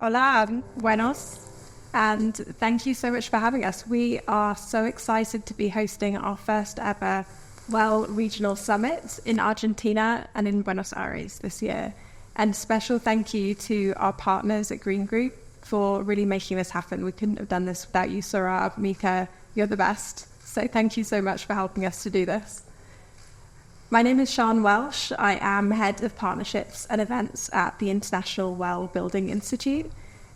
Hola, buenos, and thank you so much for having us. We are so excited to be hosting our first ever Well Regional Summit in Argentina and in Buenos Aires this year. And special thank you to our partners at Green Group for really making this happen. We couldn't have done this without you, Saurabh, Mika, you're the best. So thank you so much for helping us to do this. My name is Sian Welsh. I am Head of Partnerships and Events at the International Well Building Institute.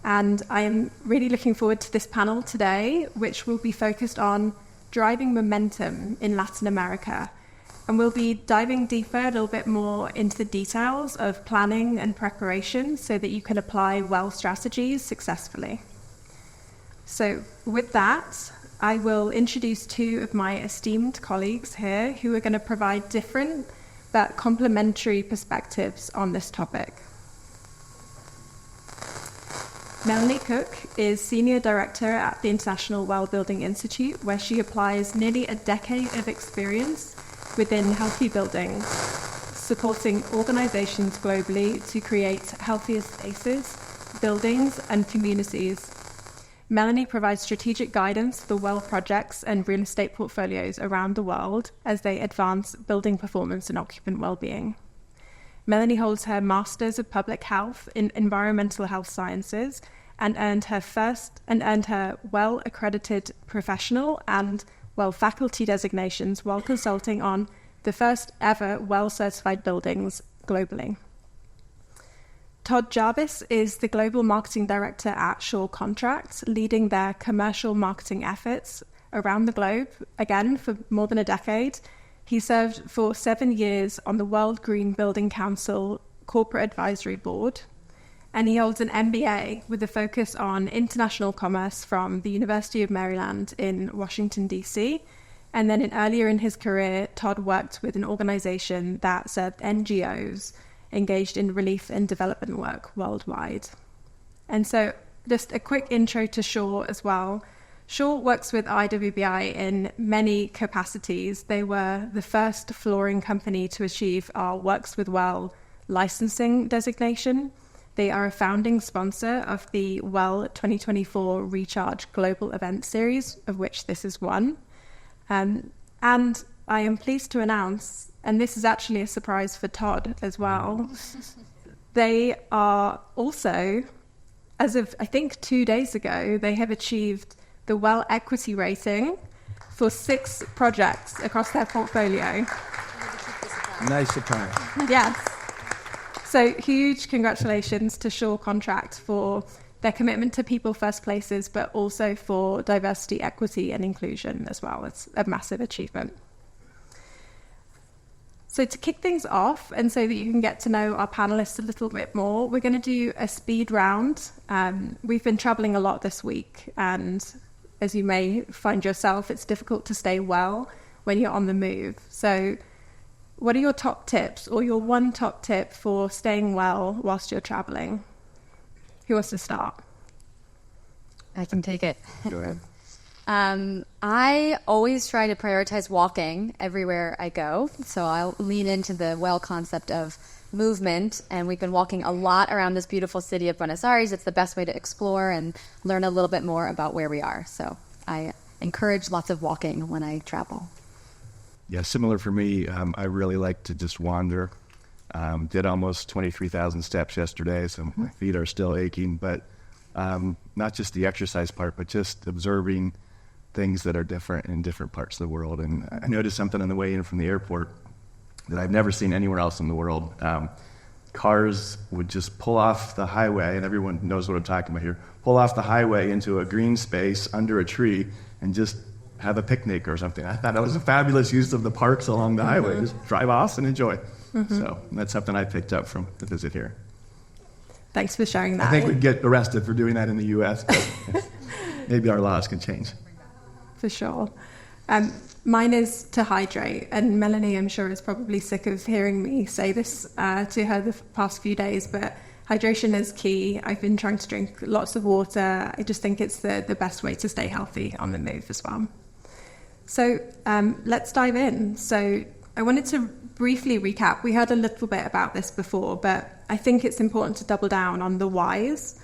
And I am really looking forward to this panel today, which will be focused on driving momentum in Latin America. And we'll be diving deeper a little bit more into the details of planning and preparation so that you can apply well strategies successfully. So with that, I will introduce two of my esteemed colleagues here who are going to provide different but complementary perspectives on this topic. Melanie Cook is Senior Director at the International Well Building Institute, where she applies nearly a decade of experience within healthy buildings, supporting organizations globally to create healthier spaces, buildings, and communities. Melanie provides strategic guidance for well projects and real estate portfolios around the world as they advance building performance and occupant well-being. Melanie holds her Masters of Public Health in Environmental Health Sciences and earned her well-accredited professional and faculty designations while consulting on the first ever well-certified buildings globally. Todd Jarvis is the Global Marketing Director at Shaw Contracts, leading their commercial marketing efforts around the globe, again, for more than a decade. He served for 7 years on the World Green Building Council Corporate Advisory Board, and he holds an MBA with a focus on international commerce from the University of Maryland in Washington, D.C., and then earlier in his career, Todd worked with an organization that served NGOs engaged in relief and development work worldwide. And so just a quick intro to Shaw as well. Shaw works with IWBI in many capacities. They were the first flooring company to achieve our Works with Well licensing designation. They are a founding sponsor of the Well 2024 Recharge Global Event Series, of which this is one. And I am pleased to announce, and this is actually a surprise for Todd as well, they are also, as of I think 2 days ago, they have achieved the Well Equity rating for 6 projects across their portfolio. Nice surprise. Yes. So huge congratulations to Shaw Contract for their commitment to people first places, but also for diversity, equity, and inclusion as well. It's a massive achievement. So to kick things off, and so that you can get to know our panelists a little bit more, we're going to do a speed round. We've been traveling a lot this week, and as you may find yourself, it's difficult to stay well when you're on the move. So what are your top tips, or your one top tip for staying well whilst you're traveling? Who wants to start? I can take it. Go ahead. I always try to prioritize walking everywhere I go. So I'll lean into the well concept of movement. And we've been walking a lot around this beautiful city of Buenos Aires. It's the best way to explore and learn a little bit more about where we are. So I encourage lots of walking when I travel. Yeah, similar for me. I really like to just wander. Did almost 23,000 steps yesterday, so my feet are still aching. But not just the exercise part, but just observing things that are different in different parts of the world. And I noticed something on the way in from the airport that I've never seen anywhere else in the world. Cars would just pull off the highway, and everyone knows what I'm talking about here, pull off the highway into a green space under a tree and just have a picnic or something. I thought that was a fabulous use of the parks along the highway. Just drive off and enjoy. So that's something I picked up from the visit here. Thanks for sharing that. I think we'd get arrested for doing that in the U.S., but maybe our laws can change. For sure. Mine is to hydrate, and Melanie, I'm sure, is probably sick of hearing me say this to her the past few days, but hydration is key. I've been trying to drink lots of water. I just think it's the best way to stay healthy on the move as well. So let's dive in. So I wanted to briefly recap. We heard a little bit about this before, but I think it's important to double down on the whys.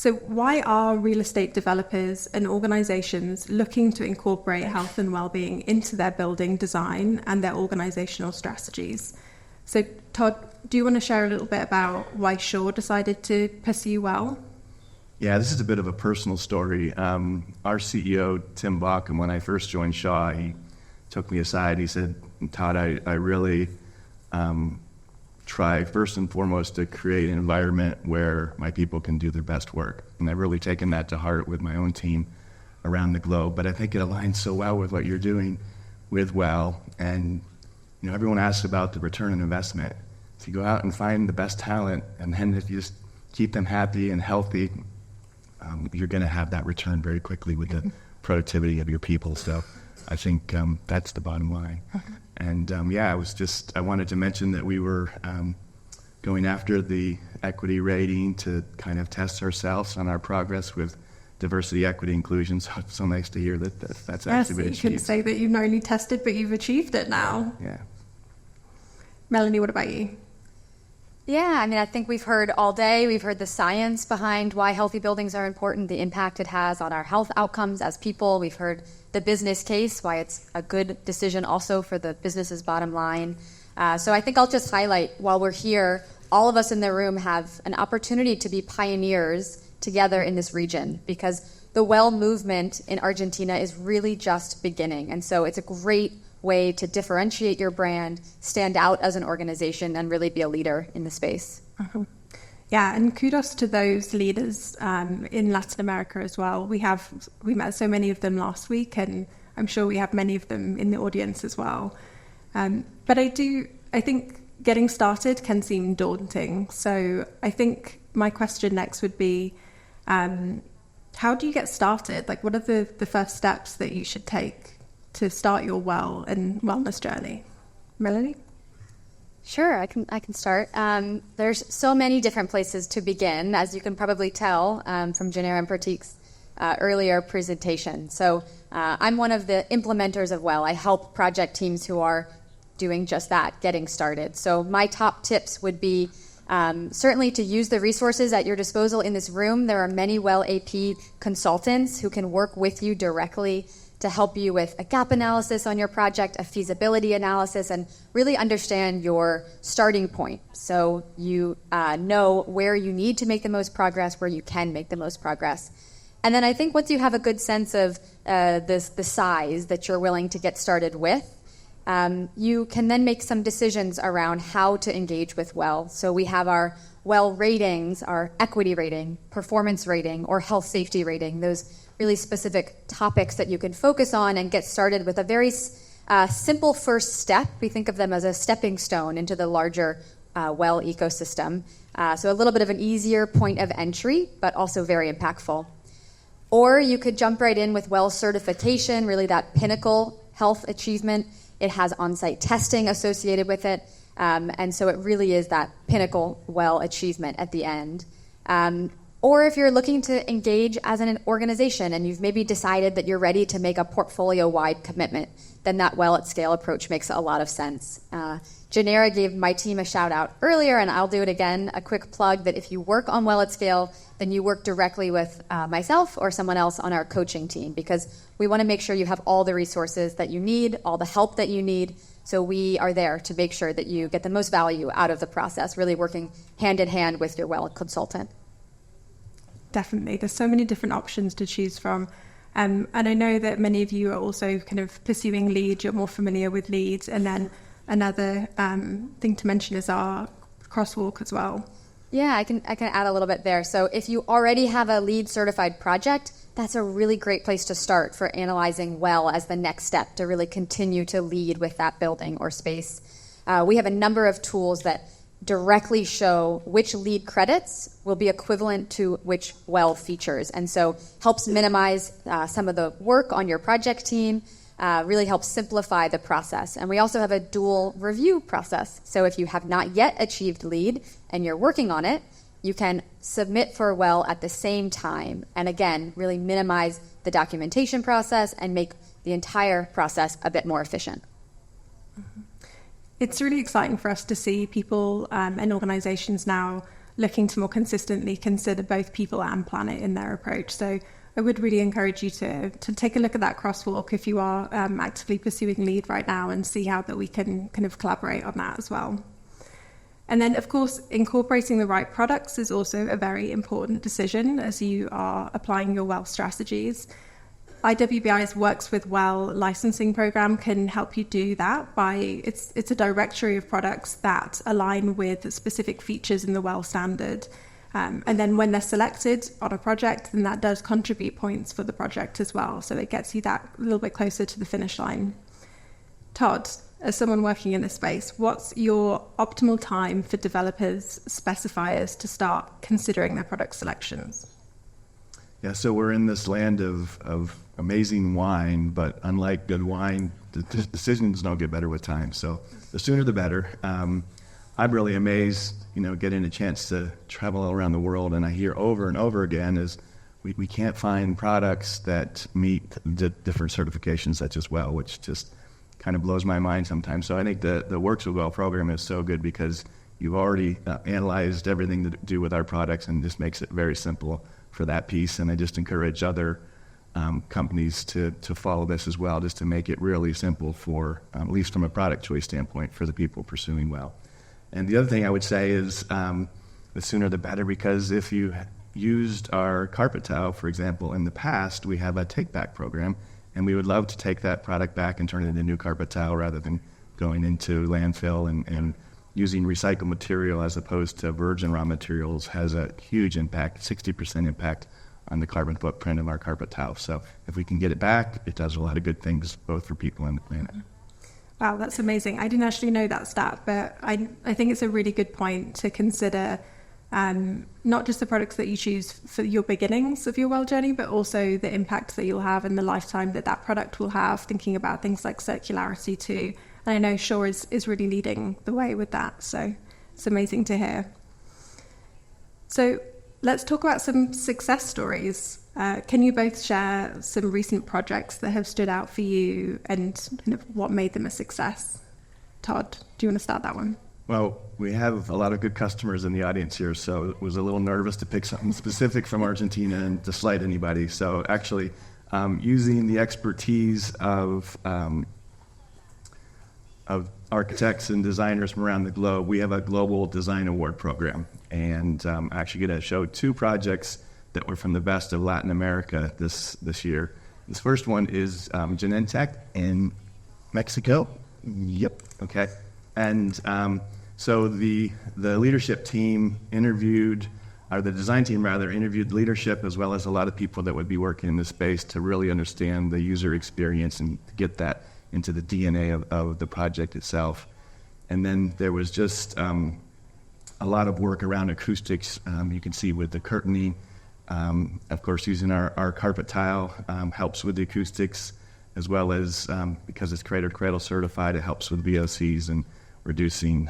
So why are real estate developers and organizations looking to incorporate health and well-being into their building design and their organizational strategies? So Todd, do you want to share a little bit about why Shaw decided to pursue well? Yeah, this is a bit of a personal story. Our CEO, Tim Bauckham, when I first joined Shaw, he took me aside. He said, Todd, I really try first and foremost to create an environment where my people can do their best work. And I've really taken that to heart with my own team around the globe. But I think it aligns so well with what you're doing with Well. And everyone asks about the return on investment. If you go out and find the best talent, and then if you just keep them happy and healthy, you're going to have that return very quickly with the productivity of your people. So I think that's the bottom line. And I wanted to mention that we were going after the equity rating to kind of test ourselves on our progress with diversity, equity, inclusion. So it's so nice to hear that's actually been achieved. You can say that you've not only tested, but you've achieved it now. Yeah. Melanie, what about you? Yeah, I think we've heard all day, we've heard the science behind why healthy buildings are important, the impact it has on our health outcomes as people. We've heard the business case, why it's a good decision also for the business's bottom line. So I think I'll just highlight, while we're here, all of us in the room have an opportunity to be pioneers together in this region, because the Well movement in Argentina is really just beginning. And so it's a great way to differentiate your brand, stand out as an organization, and really be a leader in the space. Yeah, and kudos to those leaders in Latin America as well. We met so many of them last week, and I'm sure we have many of them in the audience as well. But I think getting started can seem daunting. So I think my question next would be, how do you get started? Like, what are the first steps that you should take to start your well and wellness journey? Melanie? Sure, I can start. There's so many different places to begin, as you can probably tell from Janera and Pratik's earlier presentation. So I'm one of the implementers of Well. I help project teams who are doing just that, getting started. So my top tips would be certainly to use the resources at your disposal in this room. There are many Well AP consultants who can work with you directly to help you with a gap analysis on your project, a feasibility analysis, and really understand your starting point. So you know where you need to make the most progress, where you can make the most progress. And then I think once you have a good sense of the size that you're willing to get started with, you can then make some decisions around how to engage with Well. So we have our Well ratings, our equity rating, performance rating, or health safety rating, those really specific topics that you can focus on and get started with a very simple first step. We think of them as a stepping stone into the larger Well ecosystem. So a little bit of an easier point of entry, but also very impactful. Or you could jump right in with Well certification, really that pinnacle health achievement. It has on-site testing associated with it. And so it really is that pinnacle Well achievement at the end. Or if you're looking to engage as an organization and you've maybe decided that you're ready to make a portfolio-wide commitment, then that Well at Scale approach makes a lot of sense. Janera gave my team a shout out earlier, and I'll do it again, a quick plug that if you work on Well at Scale, then you work directly with myself or someone else on our coaching team, because we want to make sure you have all the resources that you need, all the help that you need. So we are there to make sure that you get the most value out of the process, really working hand in hand with your Well consultant. Definitely. There's so many different options to choose from. And I know that many of you are also kind of pursuing LEED. You're more familiar with LEED. And then another thing to mention is our crosswalk as well. Yeah, I can add a little bit there. So if you already have a LEED certified project, that's a really great place to start for analyzing Well as the next step to really continue to lead with that building or space. We have a number of tools that directly show which LEED credits will be equivalent to which Well features. And so helps minimize some of the work on your project team, really helps simplify the process. And we also have a dual review process. So if you have not yet achieved LEED and you're working on it, you can submit for Well at the same time. And again, really minimize the documentation process and make the entire process a bit more efficient. It's really exciting for us to see people and organizations now looking to more consistently consider both people and planet in their approach. So I would really encourage you to take a look at that crosswalk if you are actively pursuing LEAD right now, and see how that we can kind of collaborate on that as well. And then, of course, incorporating the right products is also a very important decision as you are applying your well strategies. IWBI's Works with Well licensing program can help you do that by, it's a directory of products that align with specific features in the well standard. And then when they're selected on a project, then that does contribute points for the project as well. So it gets you that a little bit closer to the finish line. Todd, as someone working in this space, what's your optimal time for developers, specifiers to start considering their product selections? Yeah, so we're in this land of amazing wine, but unlike good wine, the decisions don't get better with time. So the sooner the better. I'm really amazed, getting a chance to travel all around the world, and I hear over and over again is we can't find products that meet the different certifications such as well, which just kind of blows my mind sometimes. So I think the Works with Well program is so good because you've already analyzed everything to do with our products, and just makes it very simple for that piece. And I just encourage other companies to follow this as well, just to make it really simple for, at least from a product choice standpoint, for the people pursuing well. And the other thing I would say is the sooner the better, because if you used our carpet tile, for example, in the past, we have a take-back program, and we would love to take that product back and turn it into new carpet tile rather than going into landfill, and using recycled material as opposed to virgin raw materials has a huge impact, 60% impact on the carbon footprint of our carpet tile. So if we can get it back, it does a lot of good things both for people and the planet. Wow, that's amazing. I didn't actually know that stat, but I think it's a really good point to consider, not just the products that you choose for your beginnings of your well journey, but also the impact that you'll have and the lifetime that product will have, thinking about things like circularity too. And I know Shaw is really leading the way with that, so it's amazing to hear. So let's talk about some success stories. Can you both share some recent projects that have stood out for you and kind of what made them a success? Todd, do you want to start that one? Well, we have a lot of good customers in the audience here, so I was a little nervous to pick something specific from Argentina and to slight anybody. So actually, using the expertise of architects and designers from around the globe, we have a global design award program. And I'm actually going to show two projects that were from the best of Latin America this year. This first one is Genentech in Mexico. Yep. Okay. And so the leadership team interviewed, or the design team rather, interviewed leadership as well as a lot of people that would be working in this space to really understand the user experience and get that into the DNA of the project itself. And then there was just a lot of work around acoustics. You can see with the curtaining, of course, using our carpet tile helps with the acoustics, as well as because it's Cradle to Cradle certified, it helps with VOCs and reducing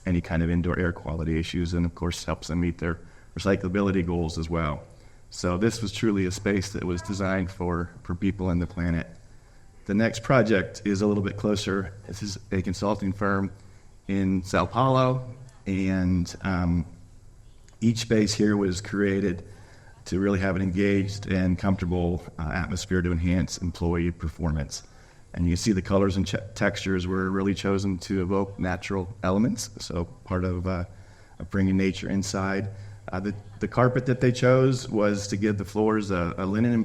any kind of indoor air quality issues, and of course helps them meet their recyclability goals as well. So this was truly a space that was designed for people and the planet. The next project is a little bit closer. This is a consulting firm in Sao Paulo, and each space here was created to really have an engaged and comfortable atmosphere to enhance employee performance. And you can see the colors and textures were really chosen to evoke natural elements, so part of bringing nature inside. The carpet that they chose was to give the floors a linen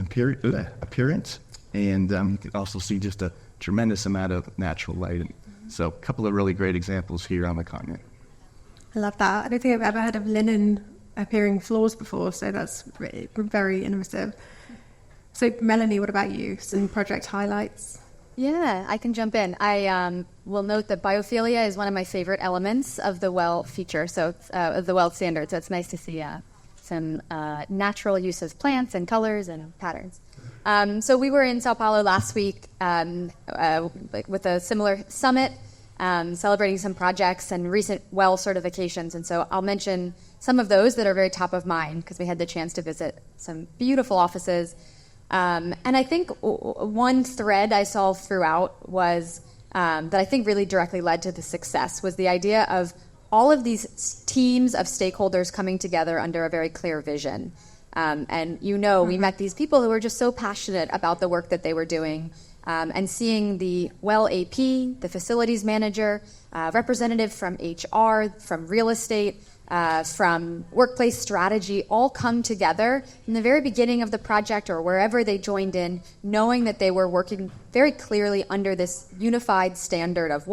appearance, and you can also see just a tremendous amount of natural light. So a couple of really great examples here on the continent. I love that. I don't think I've ever heard of linen appearing floors before, so that's very innovative. So Melanie, what about you? Some project highlights? Yeah, I can jump in. I will note that biophilia is one of my favorite elements of the well feature, so of the well standard. So it's nice to see some natural use of plants and colors and patterns. So we were in Sao Paulo last week with a similar summit, celebrating some projects and recent well certifications. And so I'll mention some of those that are very top of mind because we had the chance to visit some beautiful offices. And I think one thread I saw throughout was that I think really directly led to the success was the idea of all of these teams of stakeholders coming together under a very clear vision. And we met these people who were just so passionate about the work that they were doing, and seeing the AP, the facilities manager, representative from HR, from real estate, from workplace strategy, all come together in the very beginning of the project or wherever they joined in, knowing that they were working very clearly under this unified standard of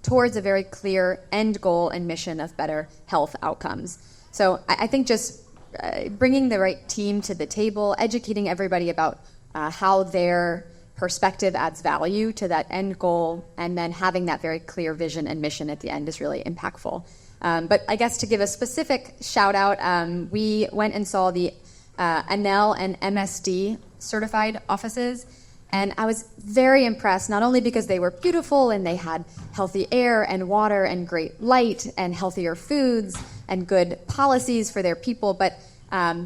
towards a very clear end goal and mission of better health outcomes. So I think just bringing the right team to the table, educating everybody about how their perspective adds value to that end goal, and then having that very clear vision and mission at the end is really impactful. But I guess to give a specific shout out, we went and saw the ANEL and MSD certified offices, and I was very impressed, not only because they were beautiful and they had healthy air and water and great light and healthier foods and good policies for their people, but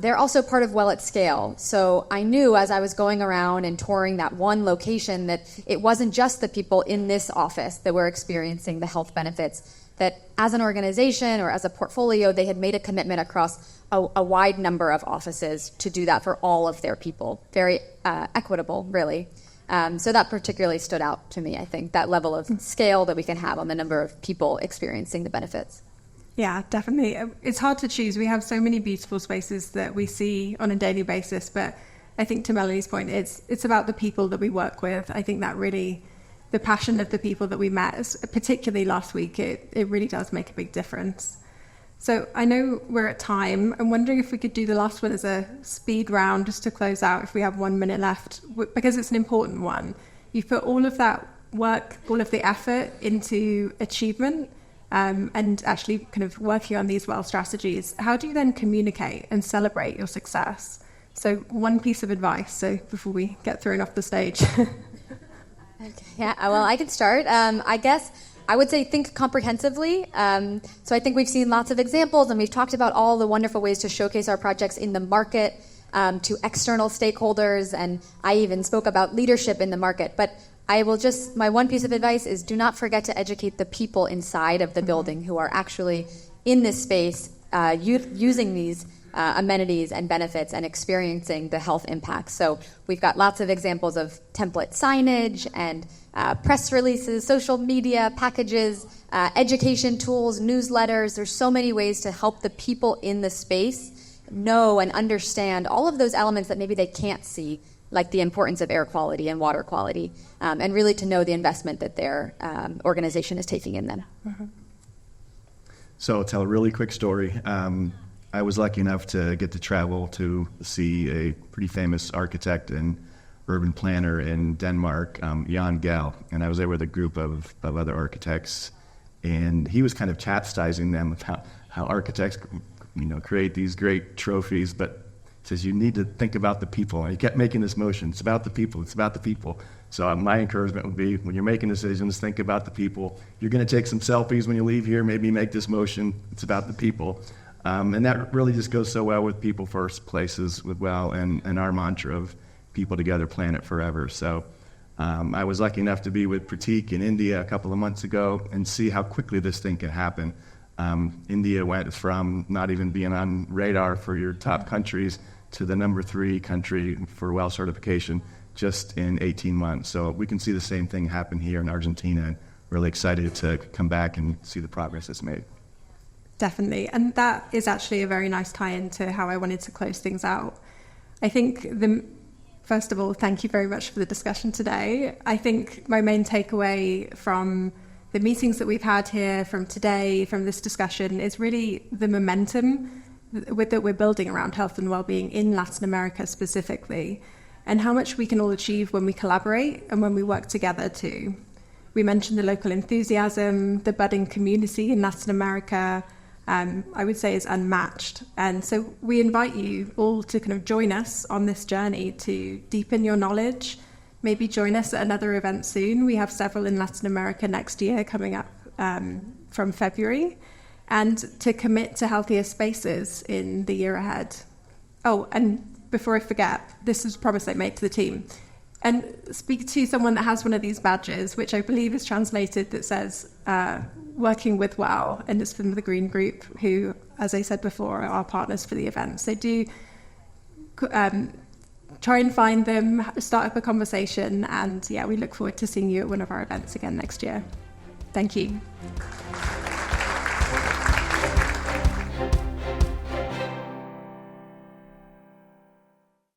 they're also part of Well at Scale. So I knew as I was going around and touring that one location that it wasn't just the people in this office that were experiencing the health benefits, that as an organization or as a portfolio, they had made a commitment across a wide number of offices to do that for all of their people. Very equitable, really. So that particularly stood out to me, I think, that level of scale that we can have on the number of people experiencing the benefits. Yeah, definitely. It's hard to choose. We have so many beautiful spaces that we see on a daily basis, but I think to Melanie's point, it's about the people that we work with. I think that really, the passion of the people that we met, particularly last week, it really does make a big difference. So I know we're at time. I'm wondering if we could do the last one as a speed round just to close out if we have 1 minute left, because it's an important one. You've put all of that work, all of the effort into achievement, and actually kind of working on these strategies. How do you then communicate and celebrate your success? So one piece of advice, so before we get thrown off the stage. Okay. Yeah, well, I can start. I guess I would say think comprehensively. So I think we've seen lots of examples, and we've talked about all the wonderful ways to showcase our projects in the market, to external stakeholders, and I even spoke about leadership in the market. But my one piece of advice is do not forget to educate the people inside of the building who are actually in this space, using these amenities and benefits and experiencing the health impacts. So we've got lots of examples of template signage and press releases, social media packages, education tools, newsletters. There's so many ways to help the people in the space know and understand all of those elements that maybe they can't see, like the importance of air quality and water quality, and really to know the investment that their organization is taking in them. Mm-hmm. So I'll tell a really quick story. I was lucky enough to get to travel to see a pretty famous architect and urban planner in Denmark, Jan Gehl, and I was there with a group of other architects, and he was kind of chastising them about how architects, create these great trophies, but says you need to think about the people. And he kept making this motion. It's about the people. It's about the people. So my encouragement would be, when you're making decisions, think about the people. You're going to take some selfies when you leave here. Maybe make this motion. It's about the people. And that really just goes so well with people first places with and our mantra of people together, planet forever. So I was lucky enough to be with Pratik in India a couple of months ago and see how quickly this thing can happen. India went from not even being on radar for your top countries to the number 3 country for WELL certification just in 18 months. So we can see the same thing happen here in Argentina, and really excited to come back and see the progress that's made. Definitely. And that is actually a very nice tie-in to how I wanted to close things out. I think first of all, thank you very much for the discussion today. I think my main takeaway from the meetings that we've had here, from today, from this discussion, is really the momentum that we're building around health and well-being in Latin America specifically, and how much we can all achieve when we collaborate and when we work together too. We mentioned the local enthusiasm, the budding community in Latin America, I would say is unmatched. And so we invite you all to kind of join us on this journey to deepen your knowledge. Maybe join us at another event soon. We have several in Latin America next year coming up from February. And to commit to healthier spaces in the year ahead. Oh, and before I forget, this is a promise I made to the team. And speak to someone that has one of these badges, which I believe is translated that says working with Well, and it's from the Green Group, who, as I said before, are our partners for the event. So do try and find them, start up a conversation, and yeah, we look forward to seeing you at one of our events again next year. Thank you.